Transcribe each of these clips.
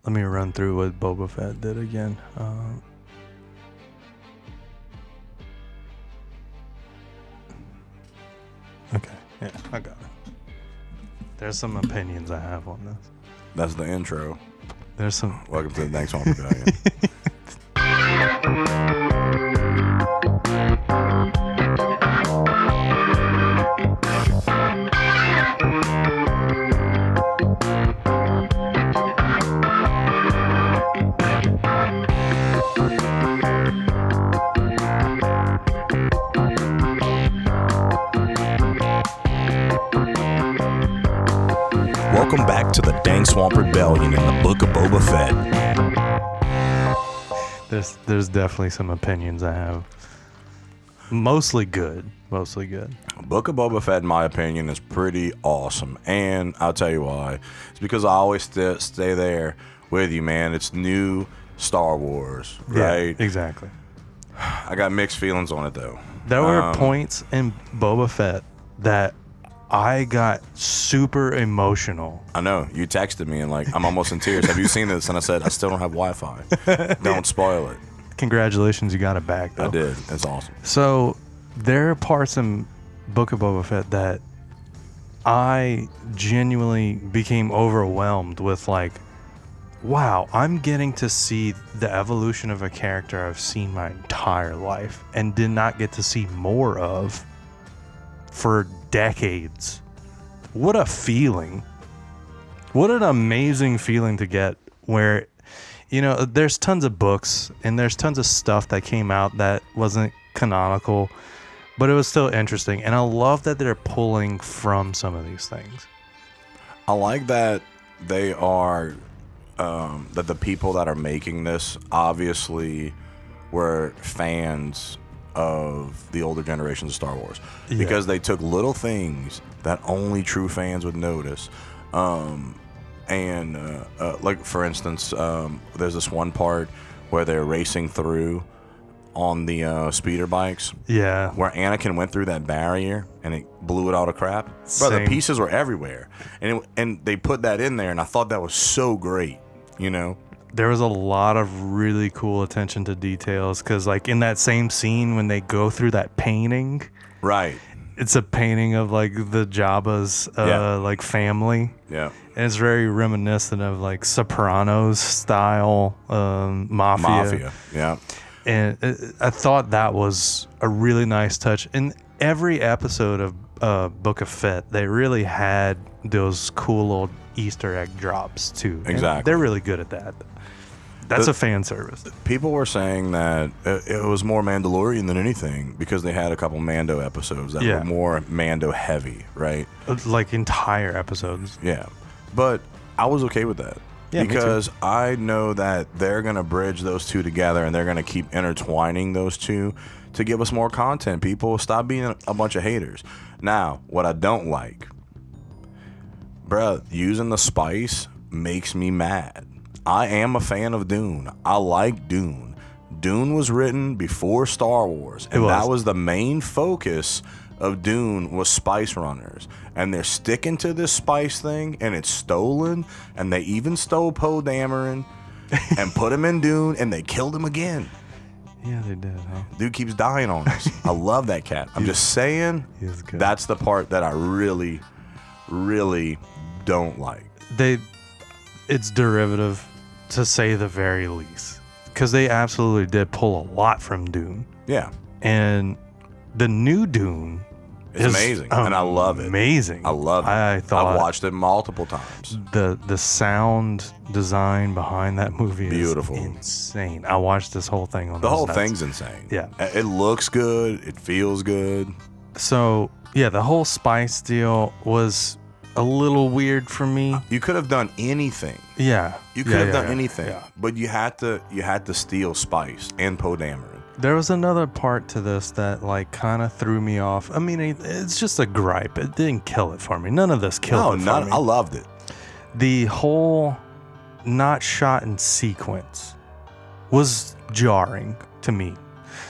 let me run through what Boba Fett did again. Okay, yeah, I got it. There's some opinions I have on this. That's the intro. There's some. Welcome to the Dank Swamp Rebellion. Welcome back to the Dank Swamp Rebellion in the Book of Boba Fett. There's definitely some opinions I have. Mostly good. Book of Boba Fett, in my opinion, is pretty awesome. And I'll tell you why. It's because I always stay there with you, man. It's new Star Wars, right? Yeah, exactly. I got mixed feelings on it, though. There were points in Boba Fett that I got super emotional. I know. You texted me and I'm almost in tears. Have you seen this? And I said, I still don't have Wi-Fi. Don't spoil it. Congratulations, you got it back, though. I did. It's awesome. So there are parts in Book of Boba Fett that I genuinely became overwhelmed with, wow, I'm getting to see the evolution of a character I've seen my entire life and did not get to see more of for decades. What a feeling. What an amazing feeling to get where, there's tons of books and there's tons of stuff that came out that wasn't canonical, but it was still interesting. And I love that they're pulling from some of these things. I like that they are, that the people that are making this obviously were fans of the older generations of Star Wars, because they took little things that only true fans would notice. For instance, there's this one part where they're racing through on the speeder bikes. Yeah. Where Anakin went through that barrier and it blew it all to crap. Bro, the pieces were everywhere. And they put that in there, and I thought that was so great, There was a lot of really cool attention to details, because in that same scene when they go through that painting, right, it's a painting of the Jabba's family. Yeah. And it's very reminiscent of Sopranos style mafia. Yeah. And I thought that was a really nice touch. In every episode of Book of Fett, they really had those cool little Easter egg drops too. Exactly. And they're really good at that. That's a fan service. People were saying that it was more Mandalorian than anything, because they had a couple Mando episodes that were more Mando heavy, right? Entire episodes. Yeah. But I was okay with that. Yeah, because I know that they're going to bridge those two together, and they're going to keep intertwining those two to give us more content. People, stop being a bunch of haters. Now, what I don't like, bruh, using the spice makes me mad. I am a fan of Dune. I like Dune. Dune was written before Star Wars, and that was the main focus of Dune, was spice runners. And they're sticking to this spice thing, and it's stolen, and they even stole Poe Dameron and put him in Dune, and they killed him again. Yeah, they did, huh? Dude keeps dying on us. I love that cat. I'm just saying, that's the part that I really, really don't like. It's derivative, to say the very least, because they absolutely did pull a lot from Dune. Yeah. And the new Dune is amazing, and I love it. Amazing. I love it. I've watched it multiple times. The sound design behind that movie beautiful, is insane. I watched this whole thing on the whole thing's insane. Yeah, it looks good. It feels good. So yeah, the whole spice deal was a little weird for me. You could have done anything. Yeah, you could have done anything. Yeah. But you had to steal spice and Poe Dameron. There was another part to this that kind of threw me off. I mean, it's just a gripe. It didn't kill it for me. None of this killed it for me. I loved it. The whole not shot in sequence was jarring to me.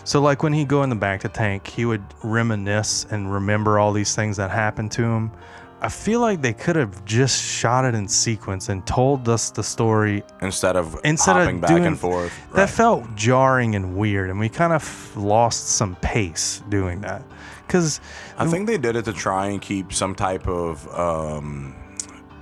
So when he'd go in the back to tank, he would reminisce and remember all these things that happened to him. I feel like they could have just shot it in sequence and told us the story instead of hopping back and forth. That Right. felt jarring and weird, and we kind of lost some pace doing that. Because I think they did it to try and keep some type of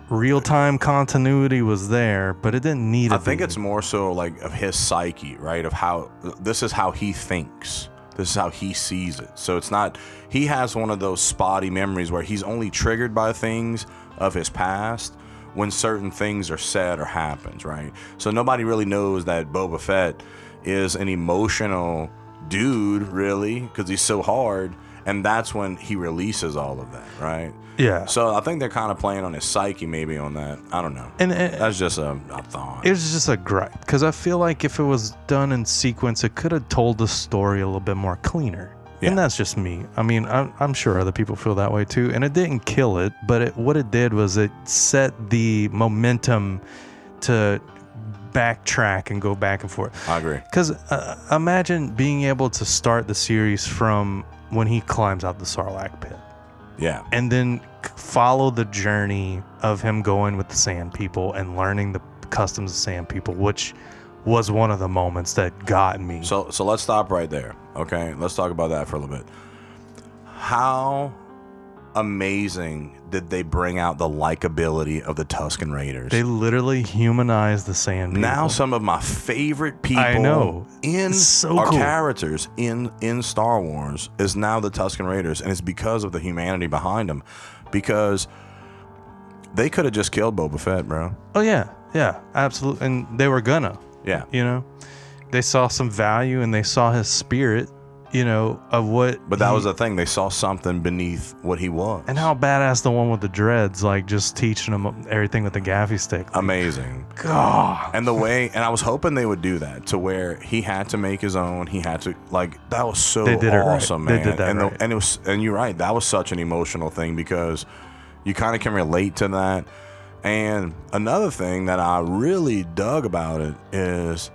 real-time continuity was there, but it didn't need it. I think it's more so like of his psyche, right? Of how this is how he thinks. This is how he sees it. So it's not, he has one of those spotty memories where he's only triggered by things of his past when certain things are said or happens, right? So nobody really knows that Boba Fett is an emotional dude, really, because he's so hard. And that's when he releases all of that, right? Yeah. So I think they're kind of playing on his psyche maybe on that. I don't know. And that's just a thought. It was just a gripe, because I feel like if it was done in sequence, it could have told the story a little bit more cleaner. Yeah. And that's just me. I mean, I'm sure other people feel that way too. And it didn't kill it, but what it did was it set the momentum to backtrack and go back and forth. I agree. Because imagine being able to start the series from when he climbs out the Sarlacc pit. Yeah. And then follow the journey of him going with the Sand People and learning the customs of Sand People, which was one of the moments that got me. So let's stop right there. Okay, let's talk about that for a little bit. How amazing did they bring out the likability of the Tusken Raiders? They literally humanized the Sand People. Now some of my favorite people I know. in So our cool. characters in Star Wars is now the Tusken Raiders, and it's because of the humanity behind them. Because they could have just killed Boba Fett, bro. Oh yeah, absolutely, and they were gonna. Yeah. You know, they saw some value and they saw his spirit. You know, of what. But that was the thing. They saw something beneath what he was. And how badass the one with the dreads, like just teaching him everything with the gaffy stick. Amazing. God. And the way, and I was hoping they would do that to where he had to make his own. He had to, like, that was so They did it right. awesome, man. They did that and right. and it was, and you're right. That was such an emotional thing because you kind of can relate to that. And another thing that I really dug about it is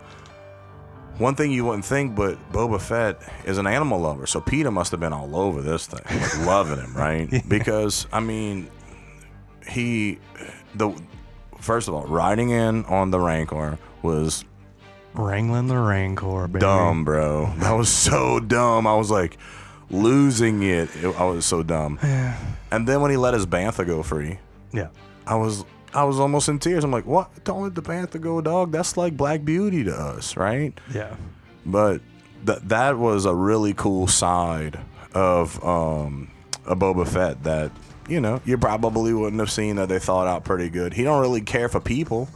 one thing you wouldn't think, but Boba Fett is an animal lover. So Peter must have been all over this thing, like loving him, right? Yeah. Because, I mean, first of all, riding in on the Rancor was Wrangling the Rancor, baby. dumb, bro. That was so dumb. I was like losing it. I was so dumb. Yeah. And then when he let his bantha go free, Yeah. I was almost in tears. I'm like, what? Don't let the bantha go, dog. That's like Black Beauty to us, right? Yeah. But that was a really cool side of a Boba Fett that, you know, you probably wouldn't have seen, that they thought out pretty good. He don't really care for people,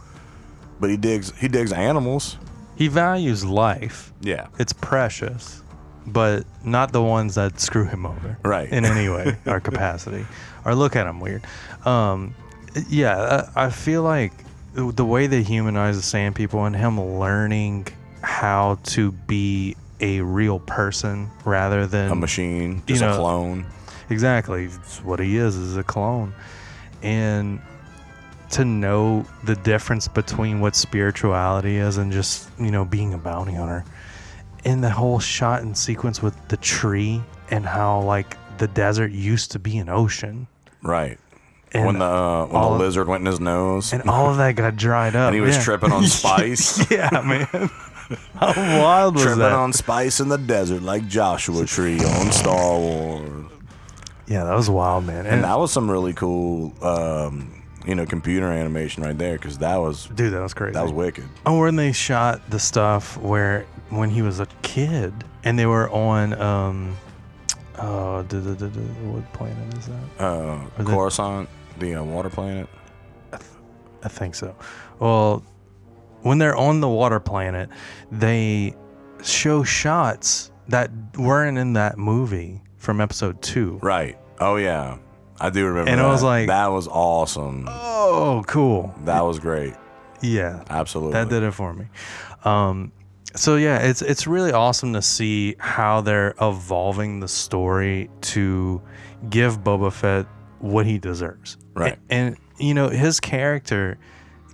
but he digs animals. He values life. Yeah. It's precious, but not the ones that screw him over. Right. In any way or capacity. Or look at him weird. Yeah, I feel like the way they humanize the Sand People and him learning how to be a real person rather than A machine, just a clone. Exactly. It's what he is a clone. And to know the difference between what spirituality is and just, you know, being a bounty hunter. And the whole shot and sequence with the tree and how, like, the desert used to be an ocean. Right. And when the lizard went in his nose. And all of that got dried up. And he was tripping on spice. Yeah, man. How wild was tripping that? on spice in the desert like Joshua Tree on Star Wars. Yeah, that was wild, man. And that was some really cool, computer animation right there, because that was... Dude, that was crazy. That was wicked. Oh, when they shot the stuff when he was a kid, and they were on... what planet is that? Coruscant, the water planet. I think so. Well, when they're on the water planet, they show shots that weren't in that movie from episode 2. Right. Oh yeah, I do remember. And that. I was like, that was awesome. Oh, cool. That was great. Yeah, absolutely. That did it for me. So yeah, it's really awesome to see how they're evolving the story to give Boba Fett what he deserves. Right. And you know, his character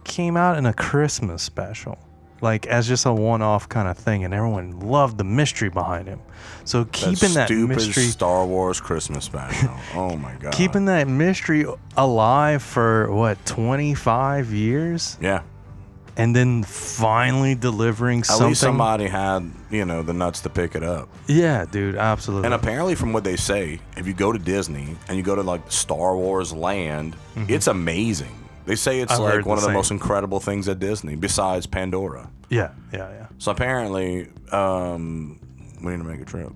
came out in a Christmas special. like as just a one-off kind of thing, and everyone loved the mystery behind him. So keeping that stupid mystery, Star Wars Christmas special. Oh my god. keeping that mystery alive for what 25 years, Yeah. and then finally delivering At something. least somebody had, the nuts to pick it up. Yeah, dude, absolutely. And apparently, from what they say, if you go to Disney and you go to like Star Wars Land, it's amazing. They say it's I've like heard one of the the same. most incredible things at Disney, besides Pandora. Yeah. So apparently, we need to make a trip.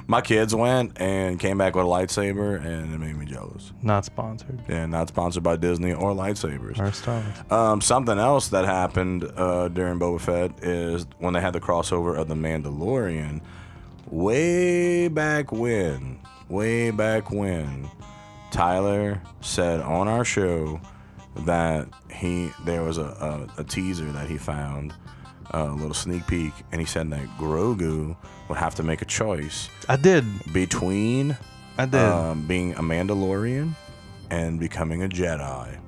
My kids went and came back with a lightsaber, and it made me jealous. Not sponsored. Yeah, not sponsored by Disney or lightsabers. Or Star Wars. Something else that happened during Boba Fett is when they had the crossover of The Mandalorian. Way back when, Tyler said on our show that there was a teaser that he found, a little sneak peek, and he said that Grogu would have to make a choice I did. between being a Mandalorian and becoming a Jedi.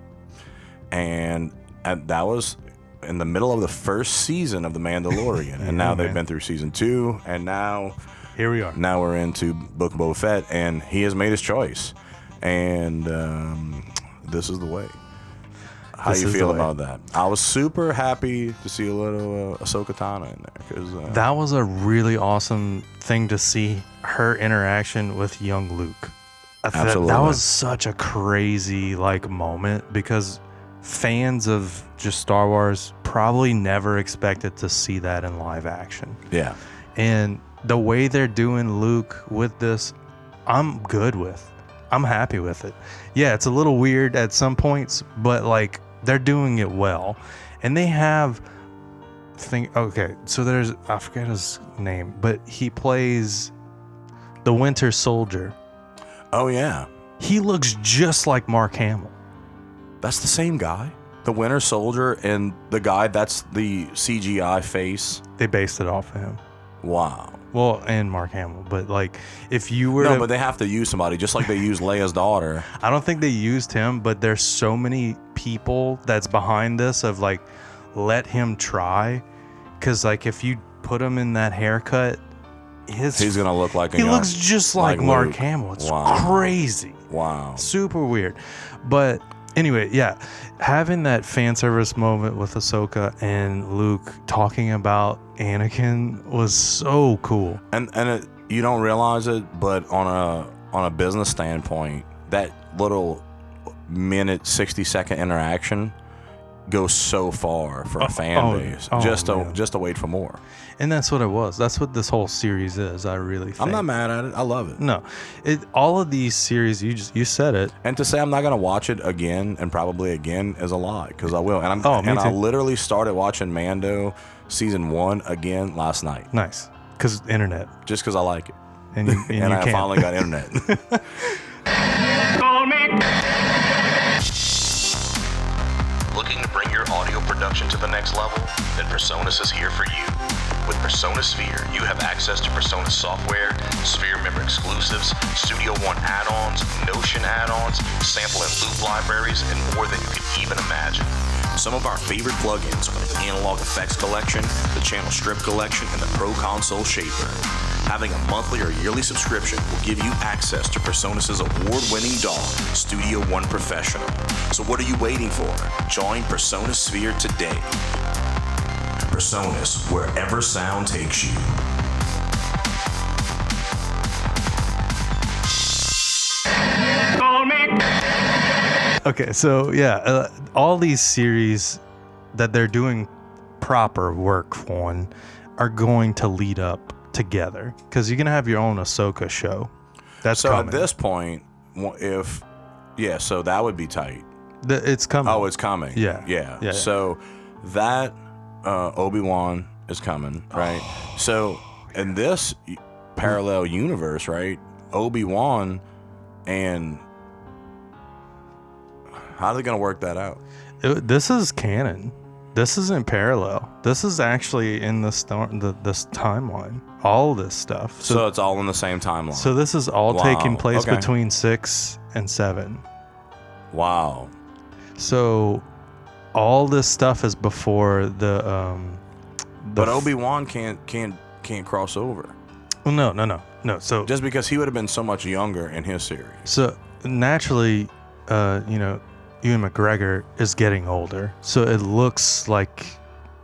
And that was in the middle of the first season of The Mandalorian. And now they've been through season 2, and now Here we are. now we're into Book of Boba Fett, and he has made his choice. And this is the way. How This you is feel the way. about that? I was super happy to see a little Ahsoka Tano in there, because That was a really awesome thing to see, her interaction with young Luke. Absolutely. That was such a crazy moment, because fans of just Star Wars probably never expected to see that in live action. yeah. And the way they're doing Luke with this, I'm good with. I'm happy with it. Yeah, it's a little weird at some points, but they're doing it well. And they have so there's, I forget his name, but he plays the Winter Soldier. Oh yeah. He looks just like Mark Hamill. That's the same guy? The Winter Soldier and the guy that's the CGI face? They based it off of him. Wow. Well, and Mark Hamill, but if you were No, but they have to use somebody, just like they used Leia's daughter. I don't think they used him, but there's so many people that's behind this of let him try, because if you put him in that haircut, He's gonna look like he looks just like Mark Luke. Hamill. It's Wow. crazy, Wow. super weird. But anyway, yeah, having that fan service moment with Ahsoka and Luke talking about Anakin was so cool. And you don't realize it, but on a business standpoint, that little minute 60-second interaction goes so far for a fan base. Just to wait for more. And that's what it was. That's what this whole series is. I really think. I'm not mad at it. I love it. No, all of these series, you said it. And to say I'm not gonna watch it again and probably again is a lie, because I will. And I too. literally started watching Mando season 1 again last night, Nice, because internet, just because I like it. and you, And I can. finally got internet. Looking to bring your audio production to the next level? Then PreSonus is here for you. With PreSonus Sphere, you have access to PreSonus software, Sphere member exclusives, Studio One add-ons, Notion add-ons, sample and loop libraries, and more than you could even imagine. Some of our favorite plugins are the Analog Effects Collection, the Channel Strip Collection, and the Pro Console Shaper. Having a monthly or yearly subscription will give you access to PreSonus' award-winning DAW, Studio One Professional. So what are you waiting for? Join PreSonus Sphere today. PreSonus, wherever sound takes you. Okay, so yeah, all these series that they're doing proper work on are going to lead up together, because you're gonna have your own Ahsoka show. That's So coming. at this point, so that would be tight. It's coming. Oh, it's coming. Yeah. So that Obi-Wan is coming, right? So in this parallel universe, right, Obi-Wan and how are they going to work that out? This is canon. This isn't parallel. This is actually in this timeline. All this stuff. So it's all in the same timeline. So this is all Wow, taking place okay. between 6 and 7. Wow. So all this stuff is before the But Obi-Wan can't cross over. Well, no. So Just because he would have been so much younger in his series. So naturally, Ewan McGregor is getting older, so it looks like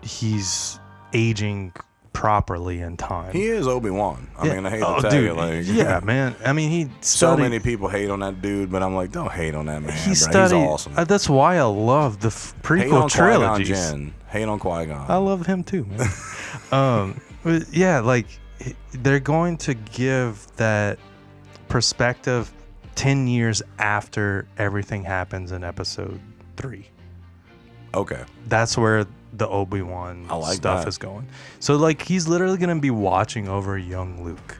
he's aging properly in time. He is Obi-Wan. I mean, I hate to tell dude, you, like, yeah, man. I mean, he so studied, many people hate on that dude, but I'm like, don't hate on that man. he bro. studied. He's awesome. That's why I love the Hate prequel on trilogies. Qui-Gon Jinn. Hate on Qui-Gon. I love him too, man. But yeah, like they're going to give that perspective 10 years after everything happens in episode 3. Okay. That's where the Obi-Wan like stuff that. is going. So like he's literally going to be watching over young Luke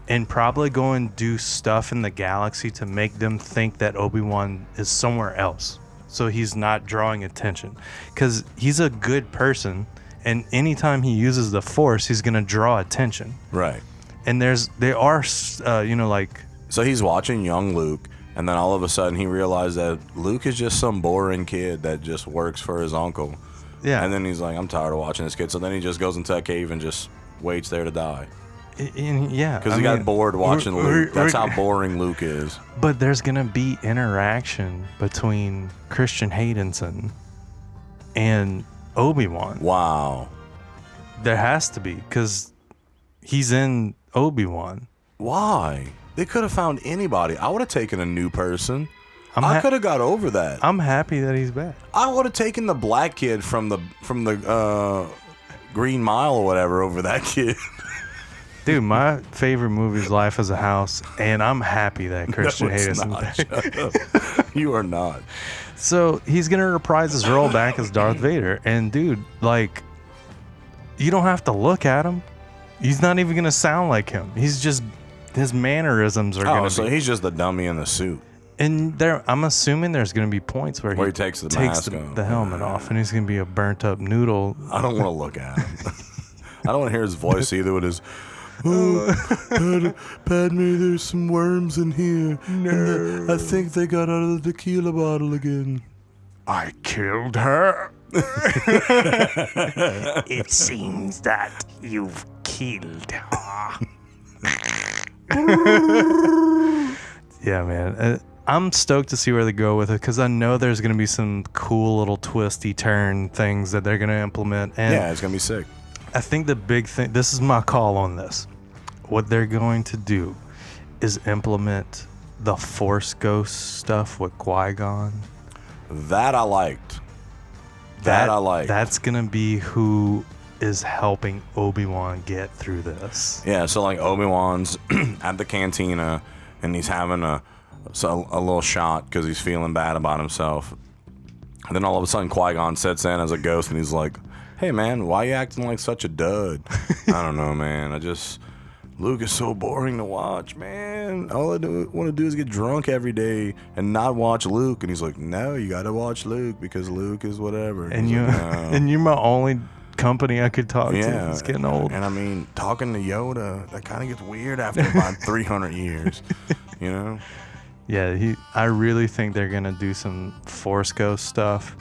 and probably go and do stuff in the galaxy to make them think that Obi-Wan is somewhere else. So he's not drawing attention, because he's a good person, and anytime he uses the Force, he's going to draw attention. Right. And like, So he's watching young Luke, and then all of a sudden he realized that Luke is just some boring kid that just works for his uncle. yeah. And then he's like, I'm tired of watching this kid. So then he just goes into a cave and just waits there to die. Yeah. Because he got bored watching Luke. That's how boring Luke is. But there's going to be interaction between Christian Haydenson and Obi-Wan. Wow. There has to be, because he's in Obi-Wan. Why? They could have found anybody. I would have taken a new person. I'm I could have got over that. I'm happy that he's back. I would have taken the black kid from the Green Mile or whatever over that kid. Dude, my favorite movie is Life as a House, and I'm happy that Christian No, it's Haydenson. not. You are not. So he's gonna reprise his role back as Darth Vader, and dude, like, you don't have to look at him. He's not even gonna sound like him. He's just, his mannerisms are gonna so be. he's just the dummy in the suit. And there, I'm assuming there's gonna be points where he takes the mask off. the helmet off, and he's gonna be a burnt up noodle. I don't want to look at him. I don't want to hear his voice either with his, Padme, there's some worms in here. No. I think they got out of the tequila bottle again. I killed her. It seems that you've killed her. Yeah, man. I'm stoked to see where they go with it, because I know there's going to be some cool little twisty turn things that they're going to implement. And Yeah, it's going to be sick. I think the big thing, this is my call on this. What they're going to do is implement the Force Ghost stuff with Qui-Gon. That I liked. I liked. That's going to be who is helping Obi-Wan get through this. Yeah, so like Obi-Wan's at the cantina, and he's having a little shot because he's feeling bad about himself. And then all of a sudden Qui-Gon sets in as a ghost, and he's like, hey man, why you acting like such a dud? I don't know, man. Luke is so boring to watch, man. All I want to do is get drunk every day and not watch Luke. And he's like, no, you got to watch Luke because Luke is whatever. And he's you, like, no. and you're my only company I could talk to. Yeah, It's getting old. And I mean, talking to Yoda, that kind of gets weird after about 300 years, you know? Yeah, I really think they're gonna do some Force Ghost stuff.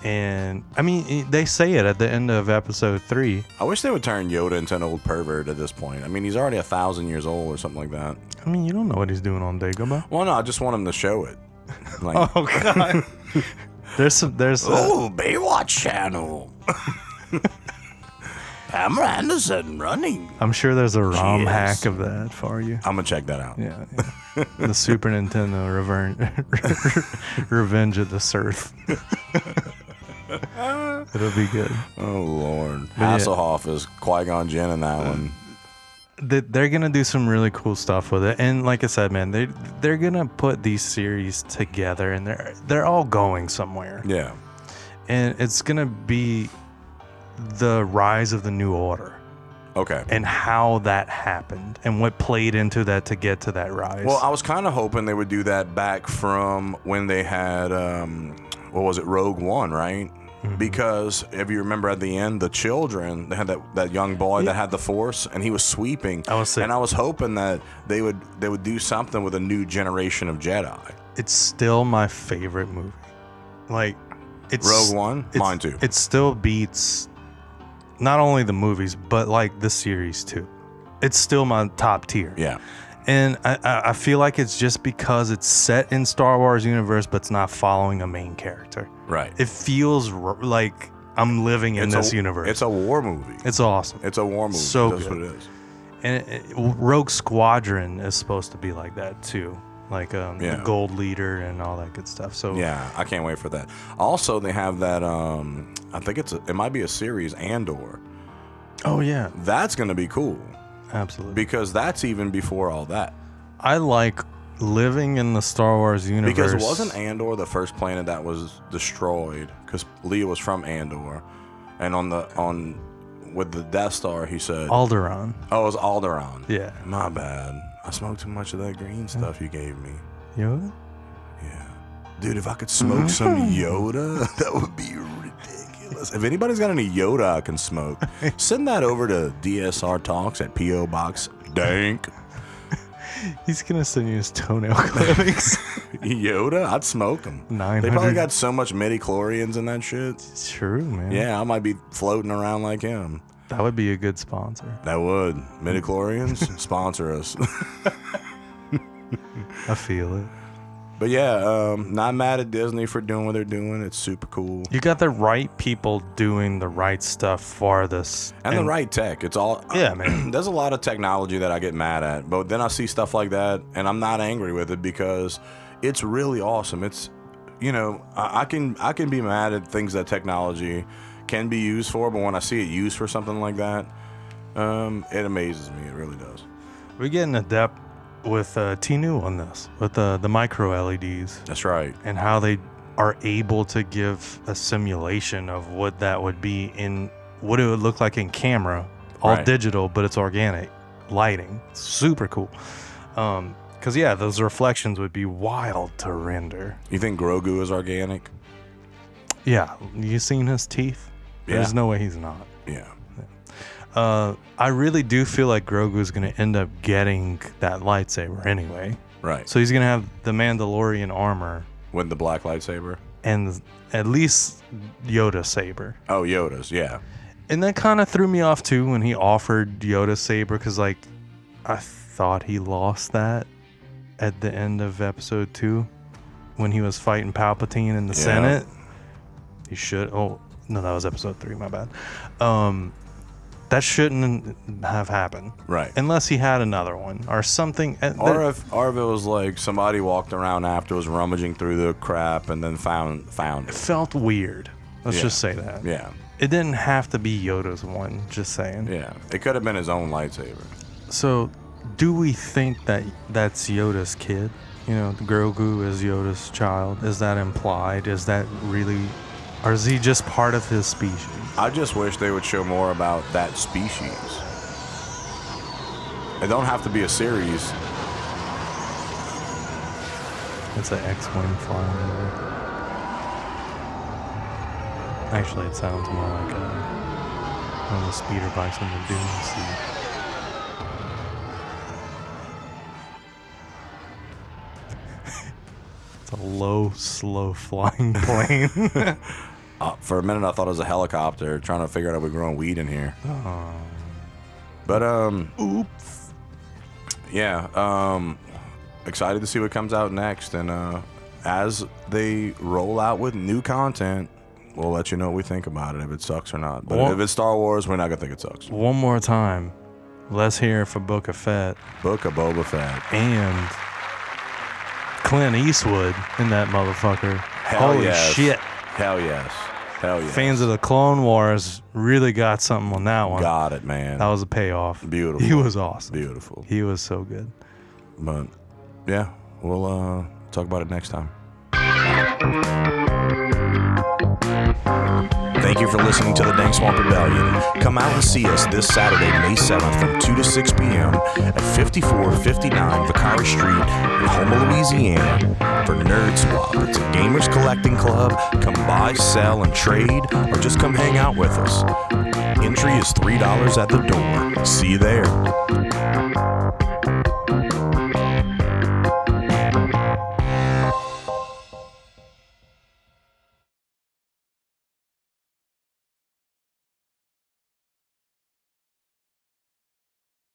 And I mean, they say it at the end of episode 3. I wish they would turn Yoda into an old pervert at this point. I mean, he's already 1,000 years old or something like that. I mean, you don't know what he's doing on Dagobah. Well, no, I just want him to show it. Like, Oh God. there's Baywatch channel. Pamela Anderson running. I'm sure there's a ROM Yes. hack of that for you. I'm gonna check that out. Yeah. The Super Nintendo Revenge of the Sith. It'll be good. Oh Lord, yeah. Hasselhoff is Qui-Gon Jinn in that one. They're gonna do some really cool stuff with it, and like I said, man, they're gonna put these series together, and they're all going somewhere. Yeah. And it's gonna be the rise of the New Order. Okay. And how that happened and what played into that to get to that rise. Well, I was kind of hoping they would do that back from when they had, what was it, Rogue One, right? Mm-hmm. Because if you remember at the end, the children, they had that young boy that had the Force, and he was sweeping. I was sick. And I was hoping that they would do something with a new generation of Jedi. It's still my favorite movie. Like, Rogue One, mine too. It still beats not only the movies, but like the series too. It's still my top tier. Yeah. And I feel like it's just because it's set in Star Wars universe, but it's not following a main character. Right. It feels like I'm living in this universe. It's a war movie. It's awesome. It's a war movie. So That's good. what it is. And Rogue Squadron is supposed to be like that too. Like the gold leader and all that good stuff. So yeah, I can't wait for that. Also, they have that. I think it might be a series, Andor. Oh yeah, that's gonna be cool. Absolutely, because that's even before all that. I like living in the Star Wars universe because wasn't Andor the first planet that was destroyed? Because Leia was from Andor, and with the Death Star, he said Alderaan. Oh, it was Alderaan. Yeah, my bad. I smoked too much of that green stuff you gave me. Yoda? Yeah. Dude, if I could smoke some Yoda, that would be ridiculous. If anybody's got any Yoda I can smoke, send that over to DSR Talks at P.O. Box Dank. He's going to send you his toenail clippings. Yoda? I'd smoke them. 900. They probably got so much midi-chlorians in that shit. It's true, man. Yeah, I might be floating around like him. That would be a good sponsor. That would. Midi-chlorians, sponsor us. I feel it. But yeah, not mad at Disney for doing what they're doing. It's super cool. You got the right people doing the right stuff for this. And the right tech. It's all... Yeah, man. There's a lot of technology that I get mad at. But then I see stuff like that, and I'm not angry with it because it's really awesome. It's... I can be mad at things that technology can be used for, but when I see it used for something like that, it amazes me. It really does. We're getting adept with T-New on this, with the micro LEDs. That's right. And how they are able to give a simulation of what that would be in, what it would look like in camera, all digital, but it's organic lighting. Super cool. Because, yeah, those reflections would be wild to render. You think Grogu is organic? Yeah. You seen his teeth? Yeah. There's no way he's not. Yeah. I really do feel like Grogu is going to end up getting that lightsaber anyway. Right. So he's going to have the Mandalorian armor. With the black lightsaber? And at least Yoda saber. Oh, Yoda's, yeah. And that kind of threw me off too when he offered Yoda saber, because like I thought he lost that at the end of episode 2 when he was fighting Palpatine in the Senate. He should. Oh no, that was episode 3. My bad. That shouldn't have happened. Right. Unless he had another one or something. Or if it was like somebody walked around after, was rummaging through the crap and then found it. It Felt weird. Let's just say that. Yeah. It didn't have to be Yoda's one, just saying. Yeah. It could have been his own lightsaber. So, do we think that that's Yoda's kid? Grogu is Yoda's child. Is that implied? Is that really... Or is he just part of his species? I just wish they would show more about that species. It don't have to be a series. It's an X-Wing flying over. Actually, it sounds more like one of the speeder bikes in the Dune Sea. It's a low, slow flying plane. For a minute, I thought it was a helicopter trying to figure out if we're growing weed in here. Oh. But, oops. Yeah, excited to see what comes out next. And as they roll out with new content, we'll let you know what we think about it, if it sucks or not. But if it's Star Wars, we're not going to think it sucks. One more time. Let's hear it for Book of Fett. Book of Boba Fett. And Clint Eastwood in that motherfucker. Holy shit. Hell yes. Hell yes. Fans of the Clone Wars really got something on that one. Got it, man. That was a payoff. Beautiful. He was awesome. Beautiful. He was so good. But, yeah, we'll talk about it next time. Thank you for listening to the Dank Swamp Rebellion. Come out and see us this Saturday, May 7th from 2 to 6 p.m. at 5459 Vicari Street in Houma, Louisiana for Nerdswap. It's a gamers collecting club. Come buy, sell, and trade, or just come hang out with us. Entry is $3 at the door. See you there.